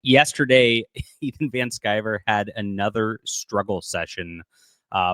Yesterday, Ethan Van Sciver had another struggle session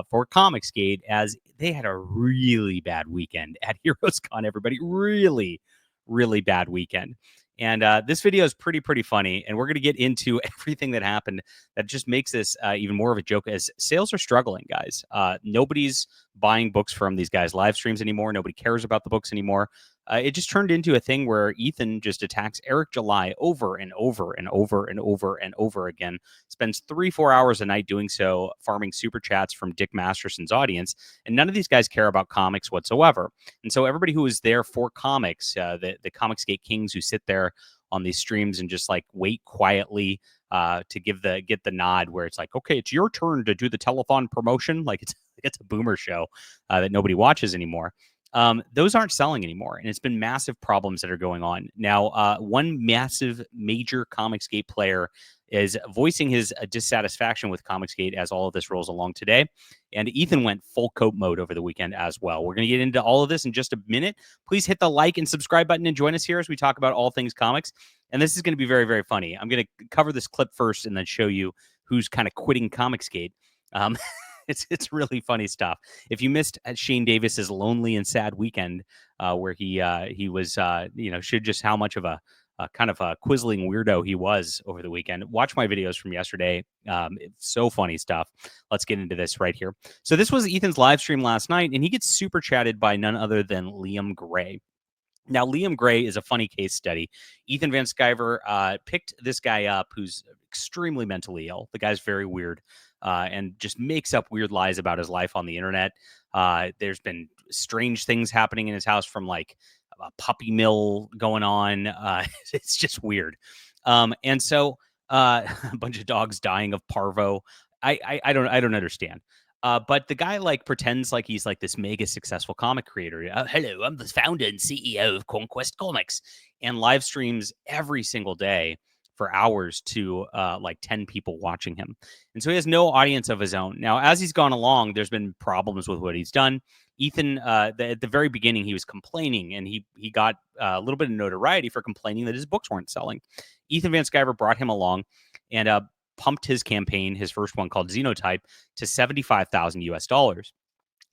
for Comicsgate as they had a really bad weekend at HeroesCon, everybody. Really, really bad weekend. And this video is pretty funny, and we're going to get into everything that happened that just makes this even more of a joke as sales are struggling, guys. Nobody's buying books from these guys' live streams anymore. Nobody cares about the books anymore. It just turned into a thing where Ethan just attacks Eric July over and over and over and over and over again, spends 3-4 hours a night doing so, farming super chats from Dick Masterson's audience, and none of these guys care about comics whatsoever. And so everybody who is there for comics, the Comicsgate Kings who sit there on these streams and just like wait quietly to get the nod where it's like, okay, it's your turn to do the telethon promotion. Like it's a boomer show that nobody watches anymore. Those aren't selling anymore, and it's been massive problems that are going on. Now, one massive major Comicsgate player is voicing his dissatisfaction with Comicsgate as all of this rolls along today, and Ethan went full coat mode over the weekend as well. We're going to get into all of this in just a minute. Please hit the like and subscribe button and join us here as we talk about all things comics, and this is going to be very funny. I'm going to cover this clip first and then show you who's kind of quitting Comicsgate. It's really funny stuff. If you missed Shane Davis's lonely and sad weekend, where he was showed just how much of a kind of a quizzling weirdo he was over the weekend, watch my videos from yesterday. It's so funny stuff. Let's get into this right here. So this was Ethan's live stream last night, and he gets super chatted by none other than Liam Gray. Now, Liam Gray is a funny case study. Ethan Van Sciver picked this guy up who's extremely mentally ill. The guy's very weird and just makes up weird lies about his life on the internet. There's been strange things happening in his house, from like a puppy mill going on. It's just weird. And so a bunch of dogs dying of parvo. I don't understand. But the guy like pretends like he's like this mega successful comic creator. Hello, I'm the founder and CEO of Conquest Comics, and live streams every single day for hours to like 10 people watching him. And so he has no audience of his own. Now, as he's gone along, there's been problems with what he's done. Ethan, at the very beginning, he was complaining, and he got a little bit of notoriety for complaining that his books weren't selling. Ethan Van Sciver brought him along and pumped his campaign, his first one called Xenotype, to $75,000 US.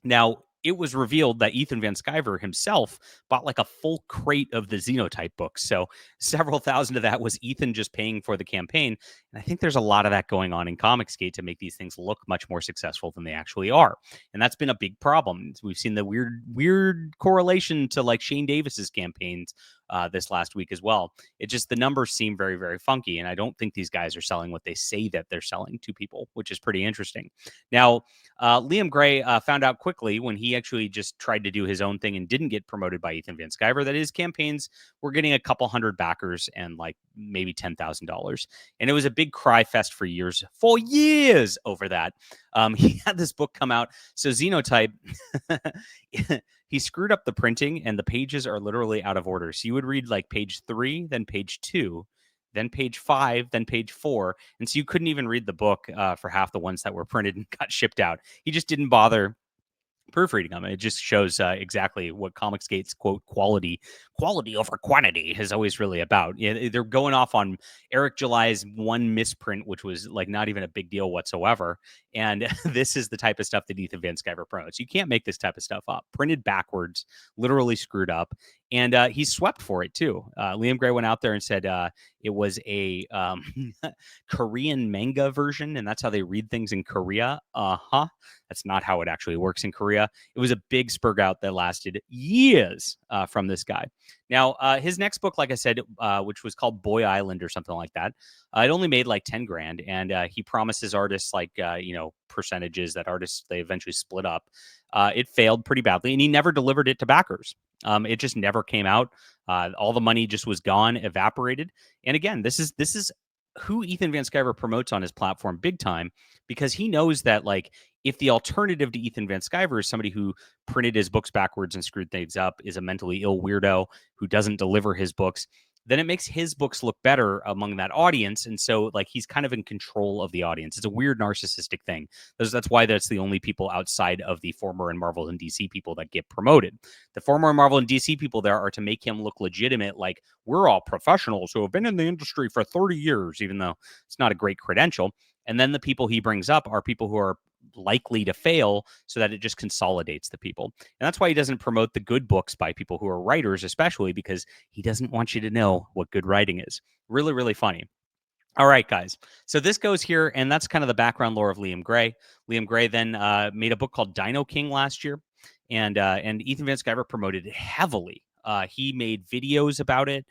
Now, it was revealed that Ethan Van Sciver himself bought like a full crate of the Xenotype books. So several thousand of that was Ethan just paying for the campaign. And I think there's a lot of that going on in Comicsgate to make these things look much more successful than they actually are. And that's been a big problem. We've seen the weird correlation to like Shane Davis's campaigns this last week as well. It just, the numbers seem very funky, and I don't think these guys are selling what they say that they're selling to people, which is pretty interesting. Now, Liam Gray found out quickly when he actually just tried to do his own thing and didn't get promoted by Ethan Van Sciver that his campaigns were getting a couple hundred backers and like maybe $10,000. And it was a big cry fest for years over that. He had this book come out. So Xenotype, he screwed up the printing, and the pages are literally out of order. So you would read like page 3, then page 2, then page 5, then page 4. And so you couldn't even read the book for half the ones that were printed and got shipped out. He just didn't bother proofreading them. It just shows exactly what Comicsgate's quote quality over quantity is always really about. They're going off on Eric July's one misprint, which was like not even a big deal whatsoever. And this is the type of stuff that Ethan Van Sciver promotes. You can't make this type of stuff up. Printed backwards, literally screwed up. And he's swept for it too. Liam Gray went out there and said it was a Korean manga version, and that's how they read things in Korea. That's not how it actually works in Korea. It was a big spurg out that lasted years from this guy. Now, his next book, like I said, which was called Boy Island or something like that, it only made like 10 grand. And he promises artists like, percentages that artists, they eventually split up. It failed pretty badly, and he never delivered it to backers. It just never came out. All the money just was gone, evaporated. And again, this is who Ethan Van Sciver promotes on his platform big time, because he knows that like if the alternative to Ethan Van Sciver is somebody who printed his books backwards and screwed things up, is a mentally ill weirdo who doesn't deliver his books, then it makes his books look better among that audience. And so, like, he's kind of in control of the audience. It's a weird narcissistic thing. That's why that's the only people outside of the former and Marvel and DC people that get promoted. The former Marvel and DC people there are to make him look legitimate, like we're all professionals who have been in the industry for 30 years, even though it's not a great credential. And then the people he brings up are people who are likely to fail, so that it just consolidates the people. And that's why he doesn't promote the good books by people who are writers, especially because he doesn't want you to know what good writing is. Really, really funny. All right, guys. So this goes here, and that's kind of the background lore of Liam Gray. Liam Gray then made a book called Dino King last year, and Ethan Van Sciver promoted it heavily. He made videos about it.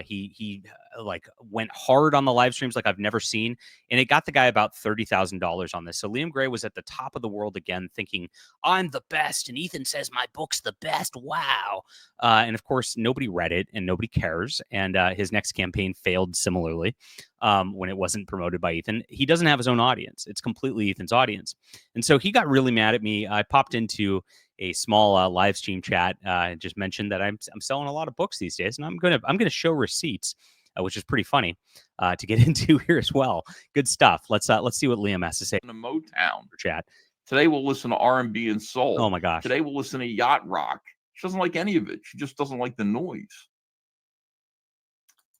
He like went hard on the live streams like I've never seen, and it got the guy about $30,000 on this. So Liam Gray was at the top of the world again, thinking I'm the best, and Ethan says my book's the best. Wow! And of course, nobody read it, and nobody cares. And his next campaign failed similarly when it wasn't promoted by Ethan. He doesn't have his own audience; it's completely Ethan's audience, and so he got really mad at me. I popped into a small live stream chat, just mentioned that I'm selling a lot of books these days, and I'm gonna show receipts, which is pretty funny to get into here as well. Good stuff. Let's see what Liam has to say. In the Motown Chat. Today we'll listen to R&B and soul. Oh my gosh. Today we'll listen to yacht rock. She doesn't like any of it. She just doesn't like the noise.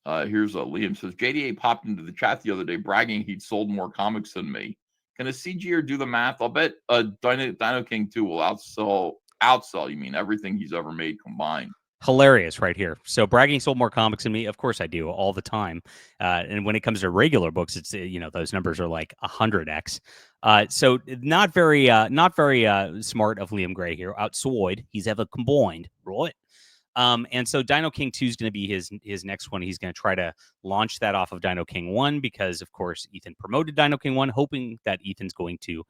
Here's Liam says, JDA popped into the chat the other day bragging he'd sold more comics than me. Can a CGer do the math? I'll bet Dino King 2 will outsell, you mean, everything he's ever made combined. Hilarious right here. So bragging sold more comics than me. Of course I do, all the time. And when it comes to regular books, it's those numbers are like 100x. So not very smart of Liam Gray here. Outside, he's ever combined, right? And so Dino King 2 is going to be his next one. He's going to try to launch that off of Dino King 1 because, of course, Ethan promoted Dino King 1, hoping that Ethan's going to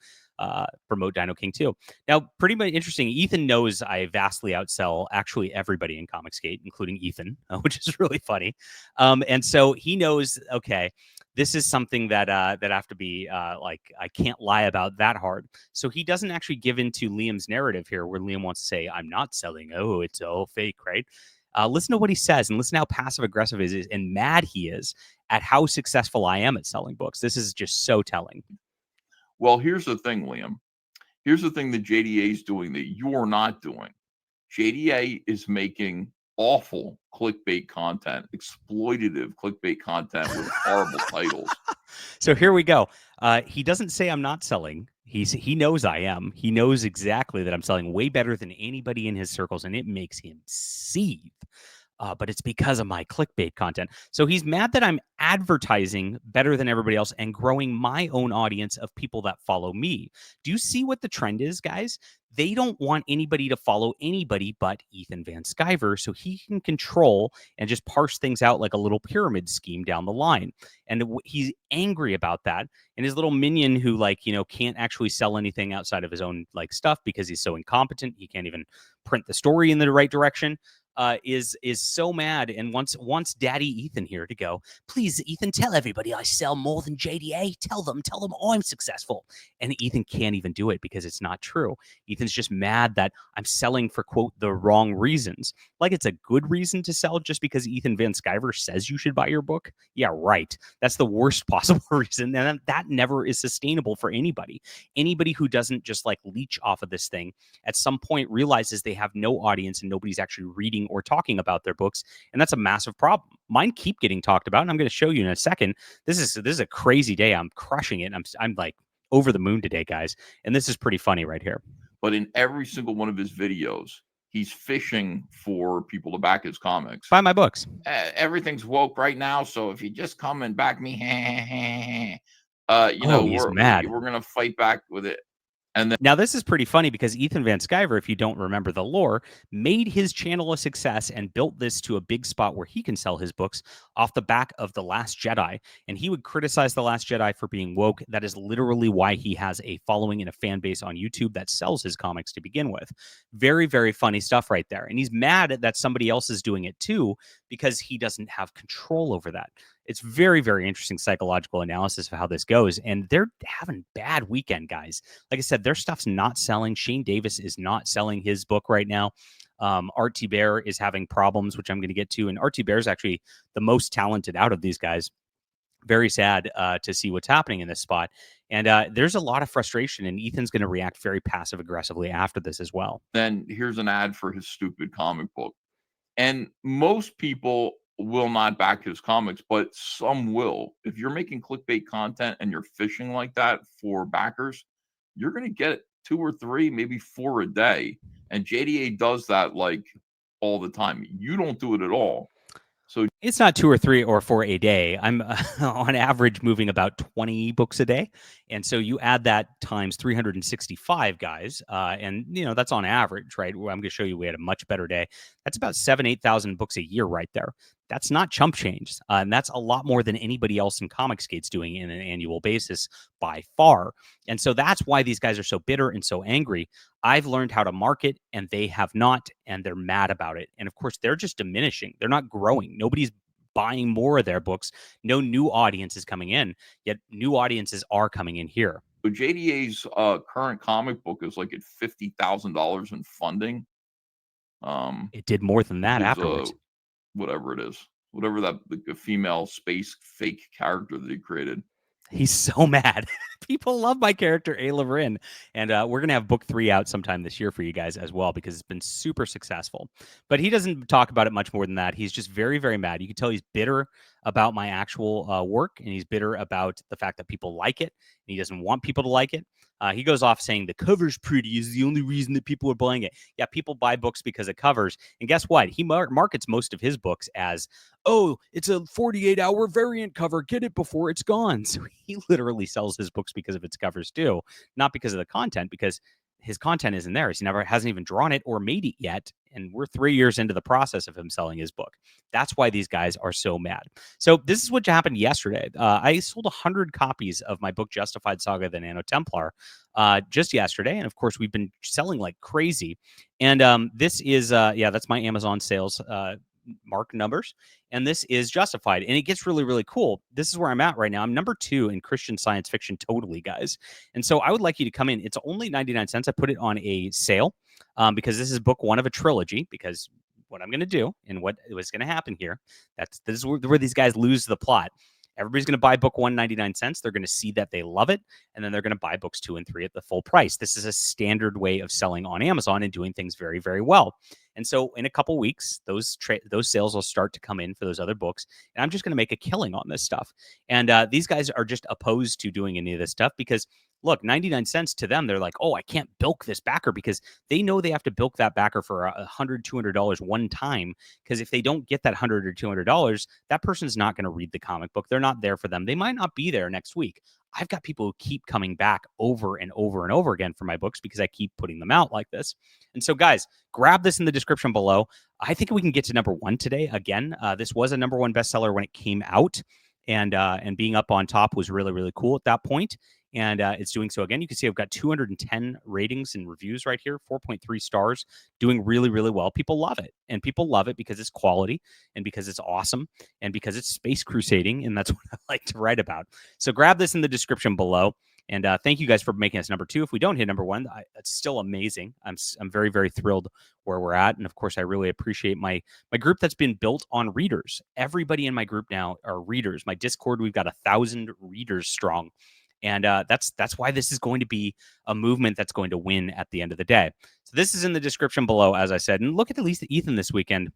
promote Dino King 2. Now, pretty much interesting. Ethan knows I vastly outsell actually everybody in Comicsgate, including Ethan, which is really funny. And so he knows, okay, this is something that I have to be I can't lie about that hard. So he doesn't actually give into Liam's narrative here, where Liam wants to say, "I'm not selling. Oh, it's all fake, right?" Listen to what he says, and listen how passive aggressive he is and mad he is at how successful I am at selling books. This is just so telling. Well, here's the thing, Liam. Here's the thing that JDA is doing that you're not doing. JDA is making awful clickbait content, exploitative clickbait content with horrible titles. So here we go. He doesn't say I'm not selling. He knows I am. He knows exactly that I'm selling way better than anybody in his circles, and it makes him seethe. But it's because of my clickbait content. So he's mad that I'm advertising better than everybody else and growing my own audience of people that follow me. Do you see what the trend is, guys? They don't want anybody to follow anybody but Ethan Van Sciver, so he can control and just parse things out like a little pyramid scheme down the line. And he's angry about that. And his little minion who, can't actually sell anything outside of his own, stuff because he's so incompetent, he can't even print the story in the right direction. Is so mad and wants Daddy Ethan here to go, please, Ethan, tell everybody I sell more than JDA. Tell them I'm successful. And Ethan can't even do it because it's not true. Ethan's just mad that I'm selling for, quote, the wrong reasons. Like it's a good reason to sell just because Ethan Van Sciver says you should buy your book. Yeah, right. That's the worst possible reason. And that never is sustainable for anybody. Anybody who doesn't just leech off of this thing at some point realizes they have no audience and nobody's actually reading or talking about their books, and that's a massive problem. Mine keep getting talked about, and I'm going to show you in a second. This is a crazy day. I'm crushing it. I'm like over the moon today, guys, and this is pretty funny right here. But in every single one of his videos, he's fishing for people to back his comics. Buy my books. Everything's woke right now, so if you just come and back me, he's mad. We're going to fight back with it. And then, now this is pretty funny because Ethan Van Sciver, if you don't remember the lore, made his channel a success and built this to a big spot where he can sell his books off the back of The Last Jedi. And he would criticize The Last Jedi for being woke. That is literally why he has a following and a fan base on YouTube that sells his comics to begin with. Very, very funny stuff right there. And he's mad that somebody else is doing it too because he doesn't have control over that. It's very, very interesting psychological analysis of how this goes. And they're having bad weekend, guys. Like I said, their stuff's not selling. Shane Davis is not selling his book right now. Art Bear is having problems, which I'm going to get to. And Art Bear is actually the most talented out of these guys. Very sad to see what's happening in this spot. And there's a lot of frustration, and Ethan's going to react very passive aggressively after this as well. Then here's an ad for his stupid comic book. And most people will not back his comics, but some will. If you're making clickbait content and you're fishing like that for backers, you're going to get 2 or 3, maybe 4 a day. And JDA does that like all the time. You don't do it at all. So It's not 2 or 3 or 4 a day. I'm on average moving about 20 books a day. And so you add that times 365 guys. And, that's on average, right? I'm going to show you we had a much better day. That's about 8,000 books a year right there. That's not chump change. And that's a lot more than anybody else in Comicsgate's doing in an annual basis by far. And so that's why these guys are so bitter and so angry. I've learned how to market and they have not, and they're mad about it. And of course, they're just diminishing. They're not growing. Nobody's buying more of their books. No new audience is coming in, yet new audiences are coming in here. So JDA's current comic book is like at $50,000 in funding. It did more than that afterwards. Whatever it is, whatever that the female space fake character that he created. He's so mad. People love my character, Ayla Vryn. And we're going to have book 3 out sometime this year for you guys as well, because it's been super successful. But he doesn't talk about it much more than that. He's just very, very mad. You can tell he's bitter about my actual work, and he's bitter about the fact that people like it, and he doesn't want people to like it. He goes off saying the cover's pretty is the only reason that people are buying it. Yeah, people buy books because of covers. And guess what? He markets most of his books as, oh, it's a 48-hour variant cover. Get it before it's gone. So he literally sells his books because of its covers too, not because of the content, because his content isn't there. He hasn't even drawn it or made it yet. And we're 3 years into the process of him selling his book. That's why these guys are so mad. So this is what happened yesterday. I sold 100 copies of my book, Justified Saga, the Nano Templar, just yesterday. And of course, we've been selling like crazy. And this is, that's my Amazon sales mark numbers, and this is Justified, and it gets really, really cool. This is where I'm at right now. I'm number 2 in Christian science fiction totally, guys. And so I would like you to come in. It's only 99 cents. I put it on a sale because this is book 1 of a trilogy, because what I'm going to do and what was going to happen here, this is where these guys lose the plot. Everybody's going to buy book 1 99 cents. They're going to see that they love it, and then they're going to buy books 2 and 3 at the full price. This is a standard way of selling on Amazon and doing things very, very well. And so in a couple weeks, those sales will start to come in for those other books, and I'm just going to make a killing on this stuff. And these guys are just opposed to doing any of this stuff because, look, 99 cents to them, they're like, oh, I can't bilk this backer, because they know they have to bilk that backer for $100, $200 one time, because if they don't get that $100 or $200, that person's not going to read the comic book. They're not there for them. They might not be there next week. I've got people who keep coming back over and over and over again for my books because I keep putting them out like this. And so, guys, grab this in the description below. I think we can get to number 1 today. Again, this was a number 1 bestseller when it came out, and being up on top was really, really cool at that point. And it's doing so again. You can see I've got 210 ratings and reviews right here, 4.3 stars, doing really, really well. People love it. And people love it because it's quality and because it's awesome and because it's space crusading. And that's what I like to write about. So grab this in the description below. And thank you guys for making us number 2. If we don't hit number 1, it's still amazing. I'm very, very thrilled where we're at. And of course, I really appreciate my group that's been built on readers. Everybody in my group now are readers. My Discord, we've got 1,000 readers strong. And that's why this is going to be a movement that's going to win at the end of the day. So this is in the description below, as I said. And look at least Ethan this weekend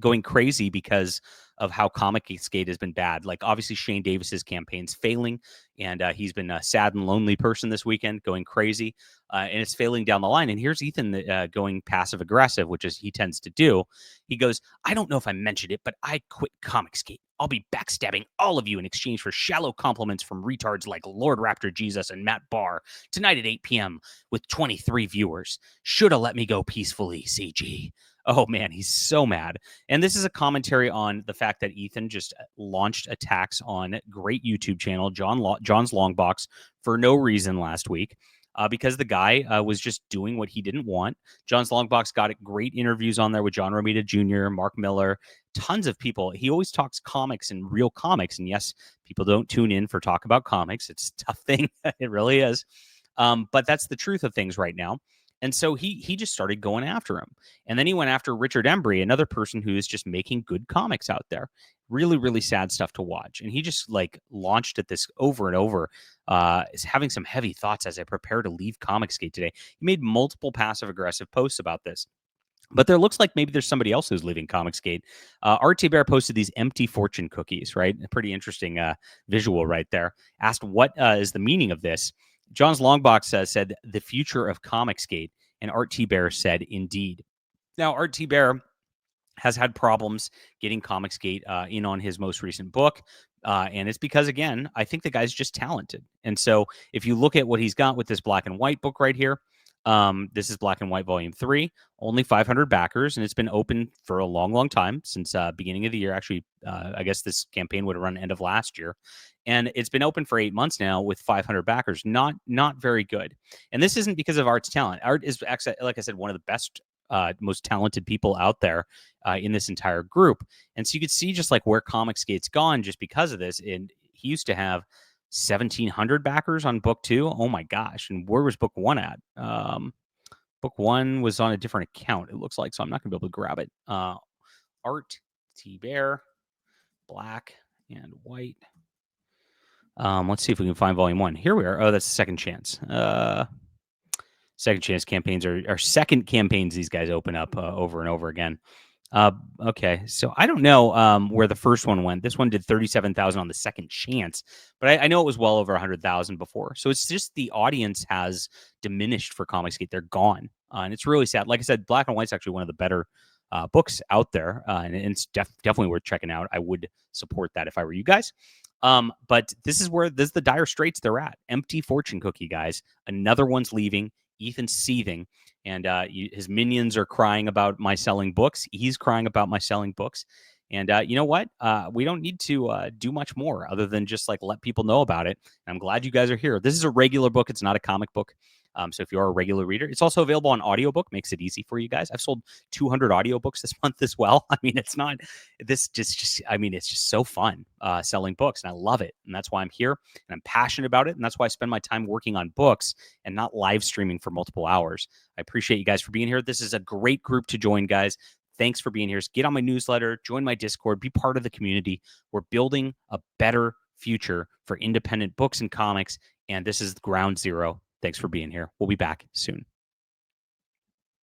going crazy because of how Comicsgate has been bad. Like, obviously, Shane Davis's campaign's failing, and he's been a sad and lonely person this weekend, going crazy, and it's failing down the line. And here's Ethan going passive aggressive, which is he tends to do. He goes, I don't know if I mentioned it, but I quit Comicsgate. I'll be backstabbing all of you in exchange for shallow compliments from retards like Lord Raptor Jesus and Matt Barr tonight at 8 p.m. with 23 viewers. Shoulda let me go peacefully, CG. Oh, man, he's so mad. And this is a commentary on the fact that Ethan just launched attacks on great YouTube channel, John's Longbox, for no reason last week. Because the guy was just doing what he didn't want. John's Longbox got great interviews on there with John Romita Jr., Mark Miller, tons of people. He always talks comics and real comics. And yes, people don't tune in for talk about comics. It's a tough thing. It really is. But that's the truth of things right now. And so he just started going after him. And then he went after Richard Embry, another person who is just making good comics out there. Really, really sad stuff to watch. And he just like launched at this over and over, is having some heavy thoughts as I prepare to leave Comicsgate today. He made multiple passive aggressive posts about this. But there looks like maybe there's somebody else who's leaving Comicsgate. RT Bear posted these empty fortune cookies, right? A pretty interesting visual right there. Asked what is the meaning of this. John's Longbox said the future of Comicsgate, and RT Bear said indeed. Now RT Bear has had problems getting Comicsgate in on his most recent book. And it's because, again, I think the guy's just talented. And so if you look at what he's got with this black and white book right here, this is Black and White Volume 3, only 500 backers, and it's been open for a long, long time, since beginning of the year. Actually, I guess this campaign would have run end of last year. And it's been open for 8 months now with 500 backers. Not very good. And this isn't because of Art's talent. Art is, actually, like I said, one of the best, most talented people out there in this entire group. And so you could see just like where Comicsgate's gone just because of this. And he used to have 1,700 backers on book 2. Oh my gosh. And where was book 1 at? Book 1 was on a different account, it looks like, so I'm not gonna be able to grab it. Art T Bear, black and white. Let's see if we can find volume 1. Here we are. Oh, that's the second chance. Second chance campaigns are second campaigns these guys open up over and over again. Okay, so I don't know where the first one went. This one did 37,000 on the second chance, but I know it was well over 100,000 before. So it's just the audience has diminished for Comicsgate. They're gone, and it's really sad. Like I said, Black and White's actually one of the better books out there, and it's definitely worth checking out. I would support that if I were you guys. But this is the dire straits they're at. Empty fortune cookie, guys. Another one's leaving. Ethan's seething, and his minions are crying about my selling books. He's crying about my selling books. And you know what? We don't need to do much more other than just like let people know about it. And I'm glad you guys are here. This is a regular book. It's not a comic book. So if you are a regular reader, it's also available on audiobook. Makes it easy for you guys. I've sold 200 audiobooks this month as well. I mean, it's not this just I mean, it's just so fun selling books, and I love it. And that's why I'm here, and I'm passionate about it. And that's why I spend my time working on books and not live streaming for multiple hours. I appreciate you guys for being here. This is a great group to join, guys. Thanks for being here. Get on my newsletter, join my Discord, be part of the community. We're building a better future for independent books and comics, and this is ground zero. Thanks for being here. We'll be back soon.